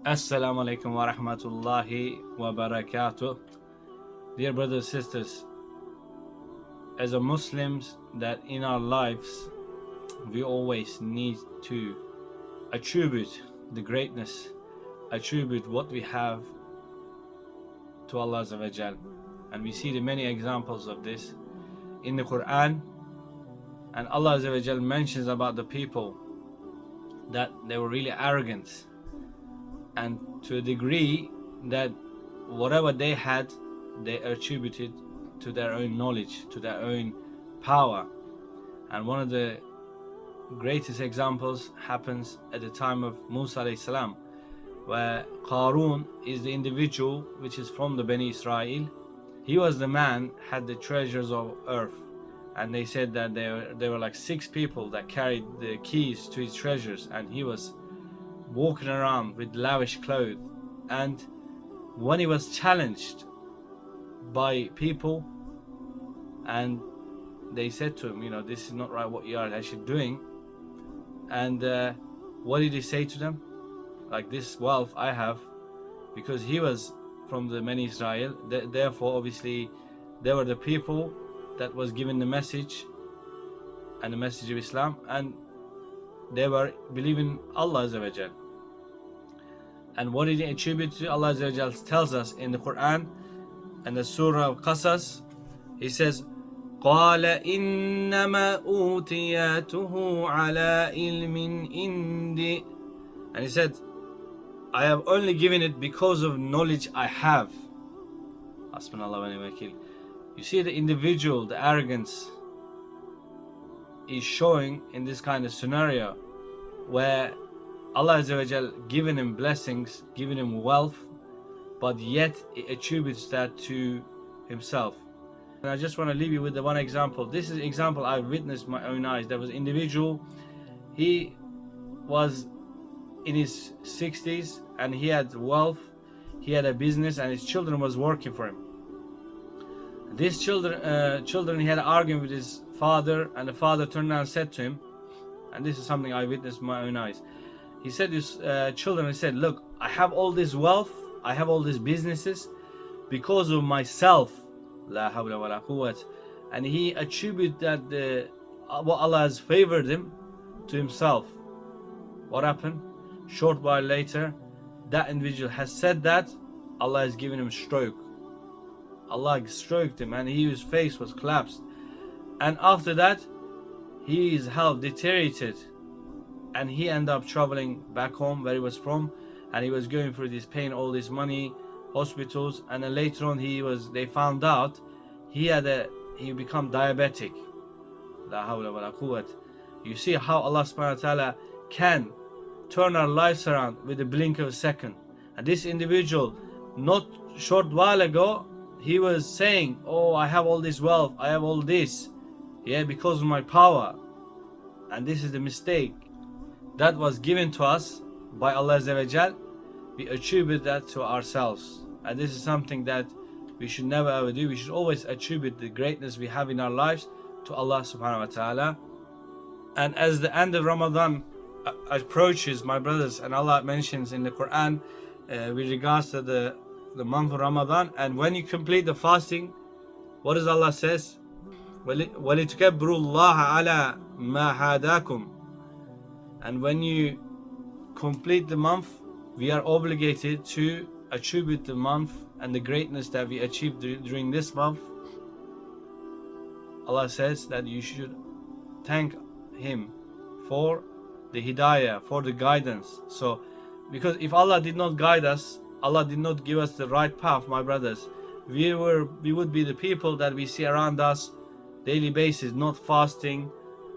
Assalamu alaikum wa rahmatullahi wa barakatuh. Dear brothers and sisters, as a Muslims, that in our lives we always need to attribute the greatness, attribute what we have to Allah Azza wa Jal. And we see the many examples of this in the Quran. And Allah Azza wa Jal mentions about the people that they were really arrogant, and to a degree that whatever they had, they attributed to their own knowledge, to their own power. And one of the greatest examples happens at the time of Musa alayhi salam, where Qarun is the individual which is from the Bani Israel. He was the man had the treasures of earth, and they said that there were like 6 people that carried the keys to his treasures, and he was walking around with lavish clothes. And when he was challenged by people and they said to him, this is not right what you are actually doing, and what did he say to them? Like, this wealth I have, because he was from the Bani Israel, therefore obviously they were the people that was given the message and the message of Islam, and they were believing Allah Azza wa Jal. And what did he attribute to? Allah Azza wa Jal tells us in the Quran and the Surah of Qasas. He says, قَالَ إِنَّمَا أُوتِيَتُهُ عَلَى إِلْمٍ إِنْدِي. And he said, I have only given it because of knowledge I have. Hasbunallah wa ni'mal wakeel. You see the individual, the arrogance is showing in this kind of scenario where Allah Azza wa Jal given him blessings, given him wealth, but yet he attributes that to himself. And I just want to leave you with the one example. This is an example I've witnessed with my own eyes. There was an individual, he was in his 60s and he had wealth, he had a business, and his children was working for him. These children, he had an argument with his father, and the father turned around and said to him, and this is something I witnessed with my own eyes. He said to his children, he said, look, I have all this wealth, I have all these businesses because of myself. La hawla wa la quwwat. And he attributed that what Allah has favored him to himself. What happened? Short while later, that individual has said that Allah has given him a stroke. Allah stroked him and his face was collapsed. And after that, his health deteriorated, and he ended up traveling back home where he was from, and he was going through this pain, all this money, hospitals, and then later on they found out he become diabetic. La hawla wa la quwwat. You see how Allah subhanahu wa ta'ala can turn our lives around with the blink of a second. And this individual, not short while ago, he was saying, oh, I have all this wealth, I have all this, because of my power. And this is the mistake that was given to us by Allah Azza wa Jal. We attribute that to ourselves, and this is something that we should never ever do. We should always attribute the greatness we have in our lives to Allah subhanahu wa ta'ala. And as the end of Ramadan approaches, my brothers, and Allah mentions in the Quran with regards to the month of Ramadan, and when you complete the fasting, what does Allah says? وَلِتُكَبِّرُوا اللَّهَ عَلَى مَا هَدَاكُمْ. And when you complete the month, we are obligated to attribute the month and the greatness that we achieved during this month. Allah says that you should thank Him for the hidayah, for the guidance. So, because if Allah did not guide us, Allah did not give us the right path, my brothers, we would be the people that we see around us daily basis, not fasting,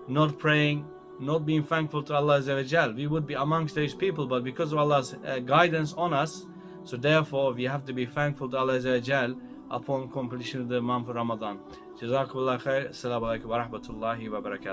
not praying, not being thankful to Allah Azza wa Jal. We would be amongst those people, but because of Allah's guidance on us, so therefore we have to be thankful to Allah Azza wa Jal upon completion of the month of Ramadan. Jazakumullah khair. Assalamu alaikum wa rahmatullahi wa barakatuh.